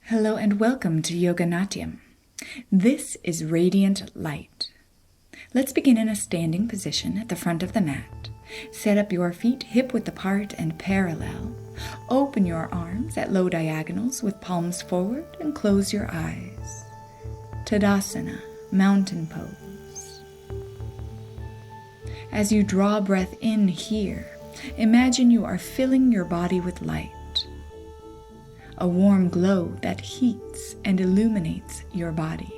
Hello and welcome to Yoga Natyam. This is radiant light. Let's begin in a standing position at the front of the mat. Set up your feet hip-width apart and parallel. Open your arms at low diagonals with palms forward and close your eyes. Tadasana, mountain pose. As you draw breath in here, imagine you are filling your body with light. A warm glow that heats and illuminates your body.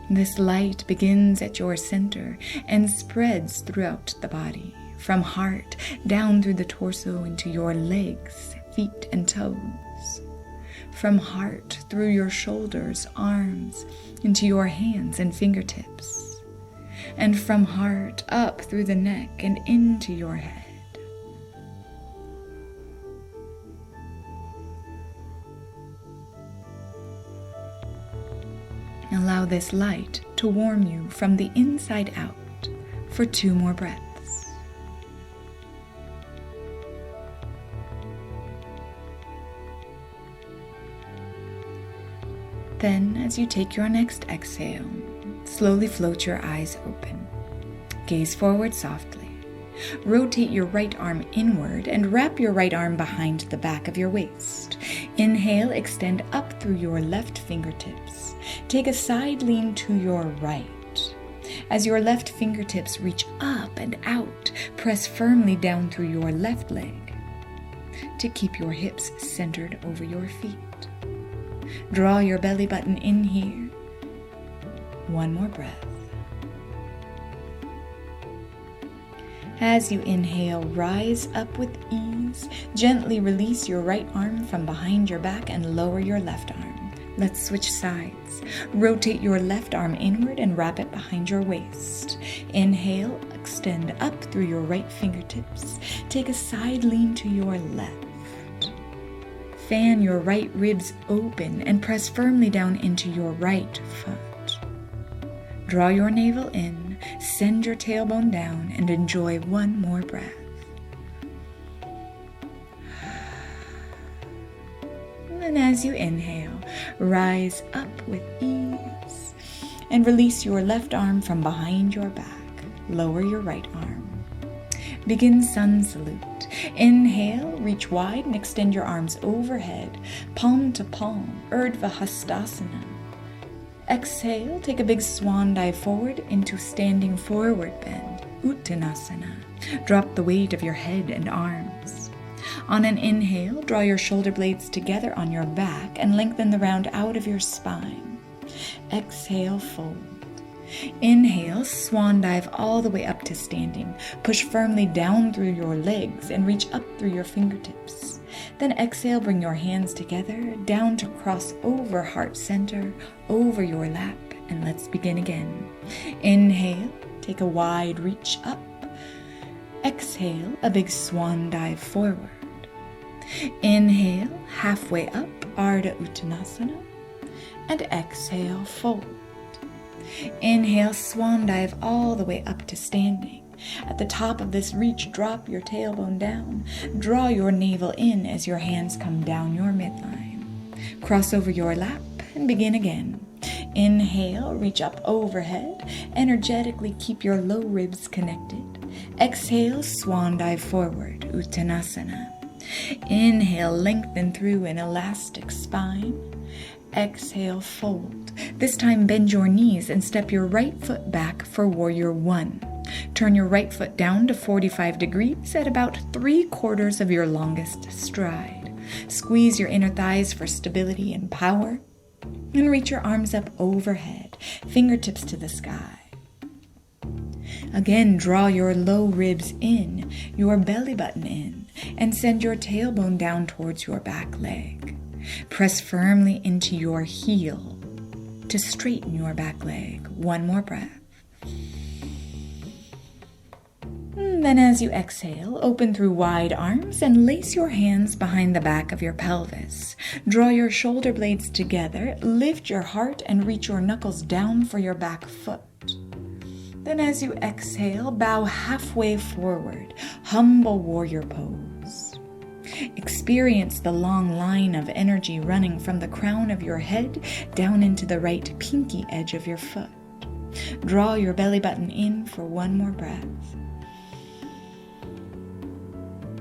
This light begins at your center and spreads throughout the body, from heart down through the torso into your legs, feet, and toes. From heart through your shoulders, arms, into your hands and fingertips. And from heart up through the neck and into your head. Allow this light to warm you from the inside out for 2 more breaths. Then, as you take your next exhale, slowly float your eyes open. Gaze forward softly. Rotate your right arm inward and wrap your right arm behind the back of your waist. Inhale, extend up through your left fingertips. Take a side lean to your right. As your left fingertips reach up and out, press firmly down through your left leg to keep your hips centered over your feet. Draw your belly button in here. 1 more breath. As you inhale, rise up with ease. Gently release your right arm from behind your back and lower your left arm. Let's switch sides. Rotate your left arm inward and wrap it behind your waist. Inhale, extend up through your right fingertips. Take a side lean to your left. Fan your right ribs open and press firmly down into your right foot. Draw your navel in. Send your tailbone down and enjoy 1 more breath. And as you inhale, rise up with ease and release your left arm from behind your back. Lower your right arm. Begin sun salute. Inhale, reach wide and extend your arms overhead, palm to palm, Urdhva Hastasana. Exhale, take a big swan dive forward into standing forward bend, Uttanasana. Drop the weight of your head and arms. On an inhale, draw your shoulder blades together on your back and lengthen the round out of your spine. Exhale, fold. Inhale, swan dive all the way up to standing. Push firmly down through your legs and reach up through your fingertips. Then exhale, bring your hands together, down to cross over heart center, over your lap, and let's begin again. Inhale, take a wide reach up. Exhale, a big swan dive forward. Inhale, halfway up, Ardha Uttanasana, and exhale, fold. Inhale, swan dive all the way up to standing. At the top of this reach, drop your tailbone down. Draw your navel in as your hands come down your midline. Cross over your lap and begin again. Inhale, reach up overhead. Energetically keep your low ribs connected. Exhale, swan dive forward, Uttanasana. Inhale, lengthen through an elastic spine. Exhale, fold. This time bend your knees and step your right foot back for Warrior 1. Turn your right foot down to 45 degrees at about 3/4 of your longest stride. Squeeze your inner thighs for stability and power. And reach your arms up overhead, fingertips to the sky. Again, draw your low ribs in, your belly button in, and send your tailbone down towards your back leg. Press firmly into your heel to straighten your back leg. 1 more breath. Then as you exhale, open through wide arms and lace your hands behind the back of your pelvis. Draw your shoulder blades together, lift your heart and reach your knuckles down for your back foot. Then as you exhale, bow halfway forward, humble warrior pose. Experience the long line of energy running from the crown of your head down into the right pinky edge of your foot. Draw your belly button in for one more breath.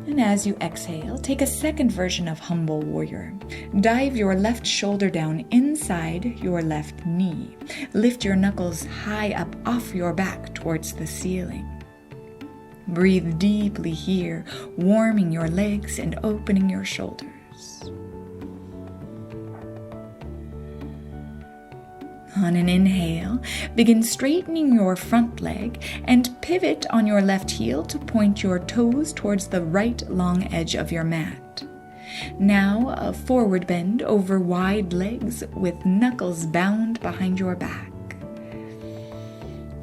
And as you exhale, take a second version of Humble Warrior. Dive your left shoulder down inside your left knee. Lift your knuckles high up off your back towards the ceiling. Breathe deeply here, warming your legs and opening your shoulders. On an inhale, begin straightening your front leg and pivot on your left heel to point your toes towards the right long edge of your mat. Now a forward bend over wide legs with knuckles bound behind your back.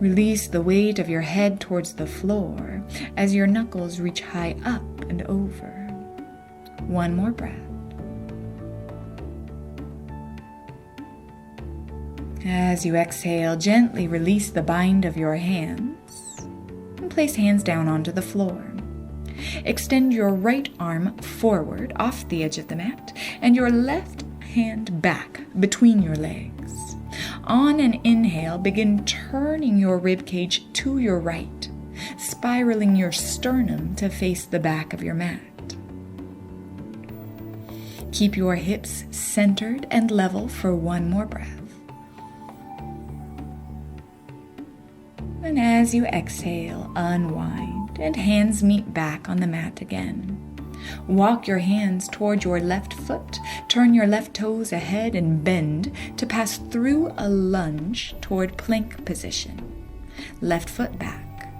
Release the weight of your head towards the floor as your knuckles reach high up and over. One more breath. As you exhale, gently release the bind of your hands and place hands down onto the floor. Extend your right arm forward off the edge of the mat and your left hand back between your legs. On an inhale, begin turning your rib cage to your right, spiraling your sternum to face the back of your mat. Keep your hips centered and level for one more breath. And as you exhale, unwind and hands meet back on the mat again. Walk your hands toward your left foot, turn your left toes ahead and bend to pass through a lunge toward plank position. Left foot back.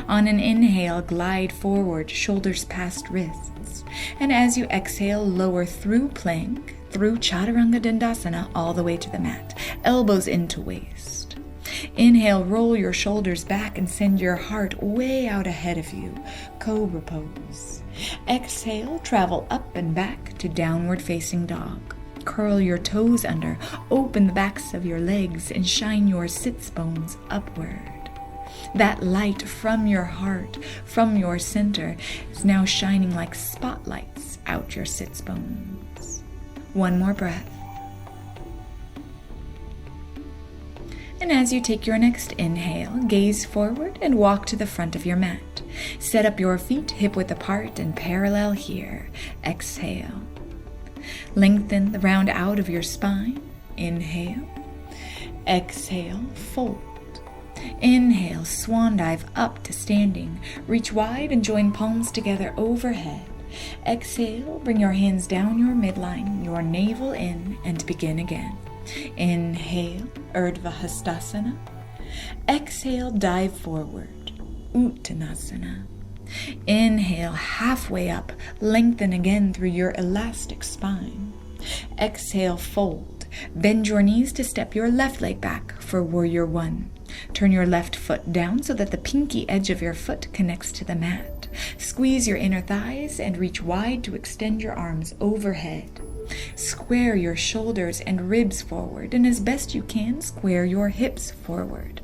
On an inhale, glide forward, shoulders past wrists. And as you exhale, lower through plank, through Chaturanga Dandasana all the way to the mat, elbows into waist. Inhale, roll your shoulders back and send your heart way out ahead of you, Cobra Pose. Exhale, travel up and back to Downward Facing Dog. Curl your toes under, open the backs of your legs, and shine your sits bones upward. That light from your heart, from your center, is now shining like spotlights out your sits bones. One more breath. And as you take your next inhale, gaze forward and walk to the front of your mat. Set up your feet hip-width apart and parallel here. Exhale. Lengthen the round out of your spine. Inhale. Exhale, fold. Inhale, swan dive up to standing. Reach wide and join palms together overhead. Exhale, bring your hands down your midline, your navel in, and begin again. Inhale, Urdhva Hastasana. Exhale, dive forward, Uttanasana. Inhale, halfway up, lengthen again through your elastic spine. Exhale, fold. Bend your knees to step your left leg back for Warrior One. Turn your left foot down so that the pinky edge of your foot connects to the mat. Squeeze your inner thighs and reach wide to extend your arms overhead. Square your shoulders and ribs forward, and as best you can, square your hips forward.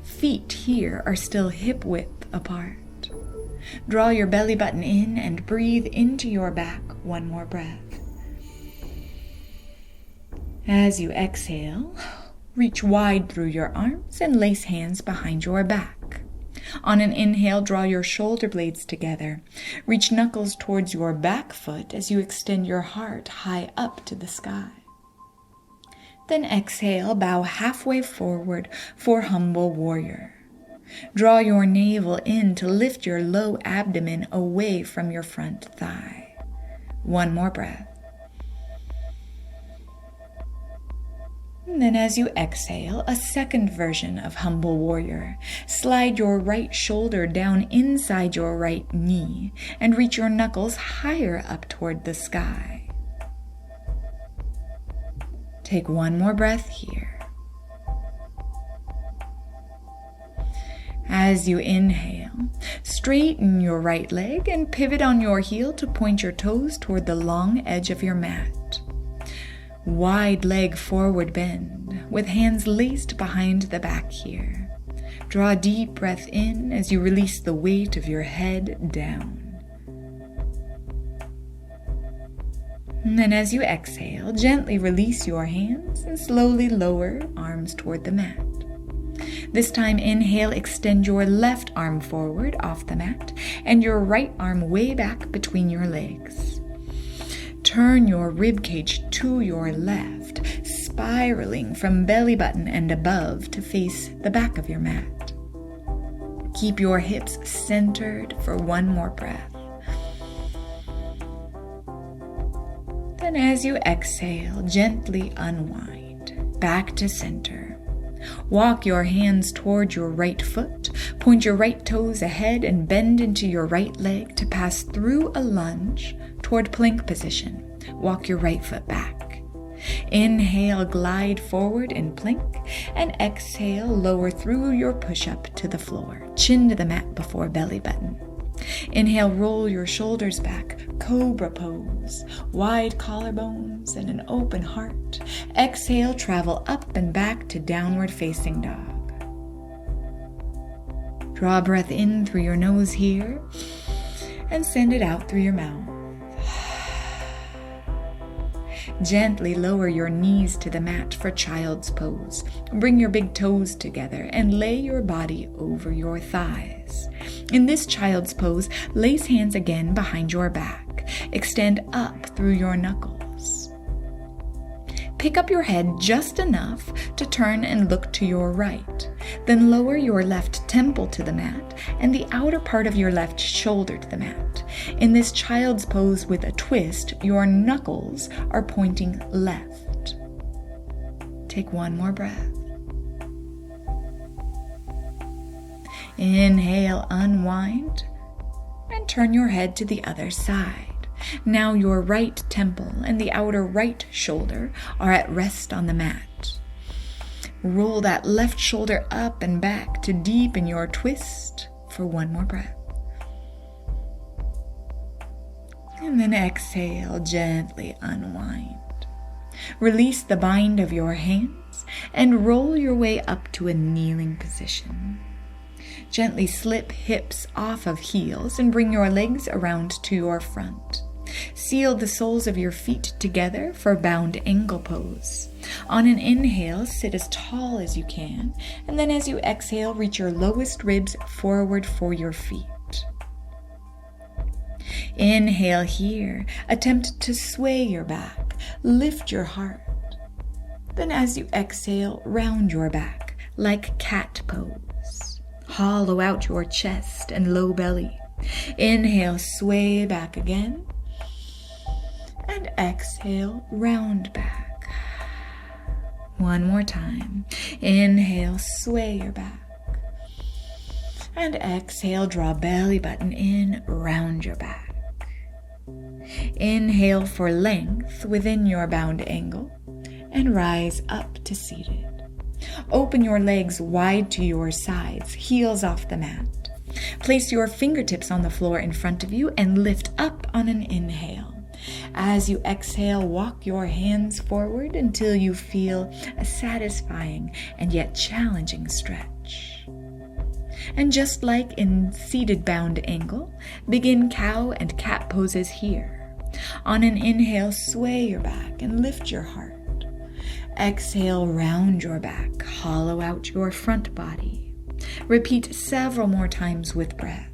Feet here are still hip width apart. Draw your belly button in and breathe into your back. One more breath. As you exhale, reach wide through your arms and lace hands behind your back. On an inhale, draw your shoulder blades together. Reach knuckles towards your back foot as you extend your heart high up to the sky. Then exhale, bow halfway forward for Humble Warrior. Draw your navel in to lift your low abdomen away from your front thigh. One more breath. And then as you exhale, a second version of Humble Warrior. Slide your right shoulder down inside your right knee and reach your knuckles higher up toward the sky. Take one more breath here. As you inhale, straighten your right leg and pivot on your heel to point your toes toward the long edge of your mat. Wide leg forward bend with hands laced behind the back here. Draw a deep breath in as you release the weight of your head down. And then as you exhale, gently release your hands and slowly lower arms toward the mat. This time, inhale, extend your left arm forward off the mat and your right arm way back between your legs. Turn your rib cage to your left, spiraling from belly button and above to face the back of your mat. Keep your hips centered for one more breath. Then as you exhale, gently unwind back to center. Walk your hands toward your right foot, point your right toes ahead and bend into your right leg to pass through a lunge toward plank position. Walk your right foot back. Inhale, glide forward in plank, and exhale, lower through your push-up to the floor, chin to the mat before belly button. Inhale, roll your shoulders back, cobra pose, wide collarbones and an open heart. Exhale, travel up and back to downward facing dog. Draw a breath in through your nose here and send it out through your mouth. Gently lower your knees to the mat for child's pose. Bring your big toes together and lay your body over your thighs. In this child's pose, place hands again behind your back. Extend up through your knuckles. Pick up your head just enough to turn and look to your right. Then lower your left temple to the mat and the outer part of your left shoulder to the mat. In this child's pose with a twist, your knuckles are pointing left. Take one more breath. Inhale, unwind, and turn your head to the other side. Now your right temple and the outer right shoulder are at rest on the mat. Roll that left shoulder up and back to deepen your twist for one more breath. And then exhale, gently unwind. Release the bind of your hands and roll your way up to a kneeling position. Gently slip hips off of heels and bring your legs around to your front. Seal the soles of your feet together for bound ankle pose. On an inhale, sit as tall as you can, and then as you exhale, reach your lowest ribs forward for your feet. Inhale here, attempt to sway your back, lift your heart. Then as you exhale, round your back like cat pose. Hollow out your chest and low belly. Inhale, sway back again. And exhale, round back. One more time. Inhale, sway your back. And exhale, draw belly button in, round your back. Inhale for length within your bound angle and rise up to seated. Open your legs wide to your sides, heels off the mat. Place your fingertips on the floor in front of you and lift up on an inhale. As you exhale, walk your hands forward until you feel a satisfying and yet challenging stretch. And just like in seated bound angle, begin cow and cat poses here. On an inhale, sway your back and lift your heart. Exhale, round your back, hollow out your front body. Repeat several more times with breath.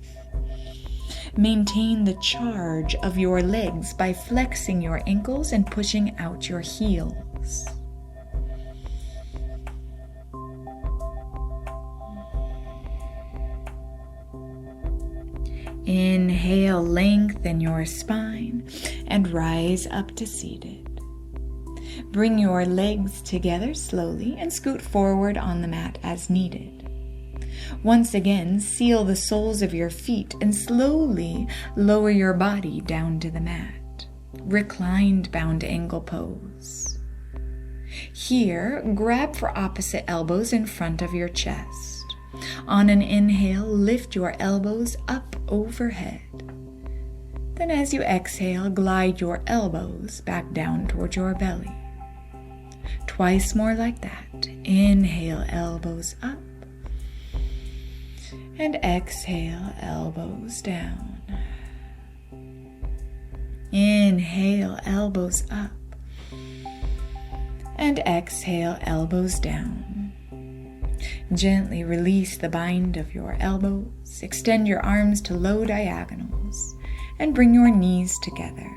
Maintain the charge of your legs by flexing your ankles and pushing out your heels. Inhale, lengthen your spine and rise up to seated. Bring your legs together slowly and scoot forward on the mat as needed. Once again, seal the soles of your feet and slowly lower your body down to the mat. Reclined bound angle pose. Here, grab for opposite elbows in front of your chest. On an inhale, lift your elbows up overhead. Then as you exhale, glide your elbows back down toward your belly. Twice more like that. Inhale, elbows up. And exhale, elbows down. Inhale. Inhale, elbows up. And exhale, elbows down. Gently release the bind of your elbows. Extend your arms to low diagonals and bring your knees together.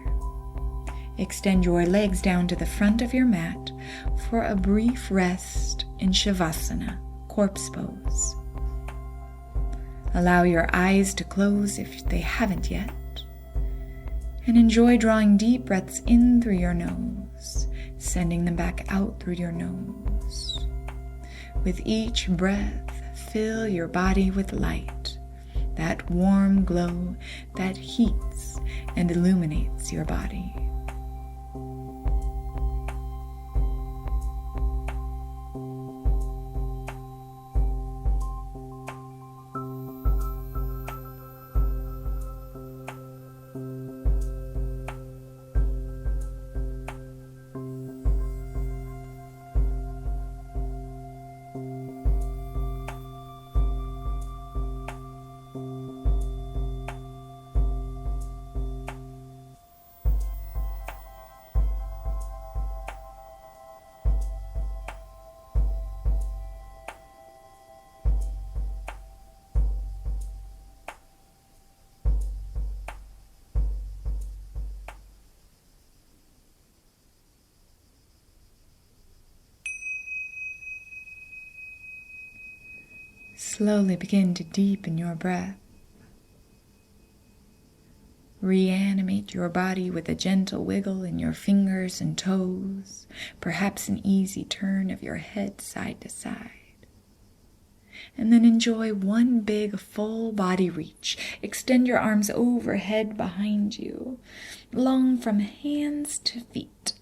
Extend your legs down to the front of your mat for a brief rest in Shavasana, corpse pose. Allow your eyes to close if they haven't yet, and enjoy drawing deep breaths in through your nose, sending them back out through your nose. With each breath, fill your body with light, that warm glow that heats and illuminates your body. Slowly begin to deepen your breath. Reanimate your body with a gentle wiggle in your fingers and toes, perhaps an easy turn of your head side to side. And then enjoy one big full body reach. Extend your arms overhead behind you, long from hands to feet.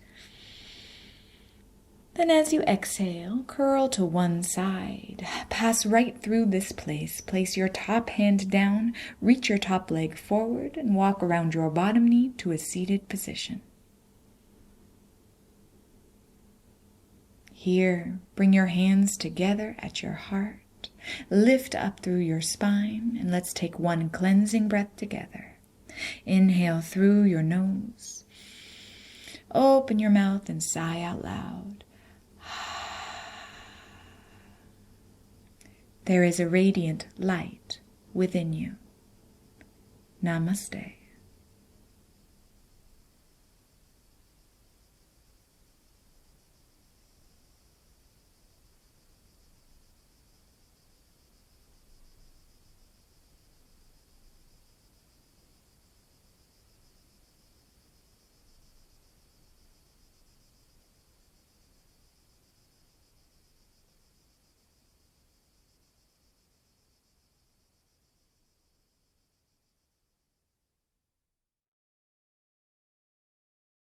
Then as you exhale, curl to one side. Pass right through this place. Place your top hand down, reach your top leg forward, and walk around your bottom knee to a seated position. Here, bring your hands together at your heart. Lift up through your spine, and let's take one cleansing breath together. Inhale through your nose. Open your mouth and sigh out loud. There is a radiant light within you. Namaste.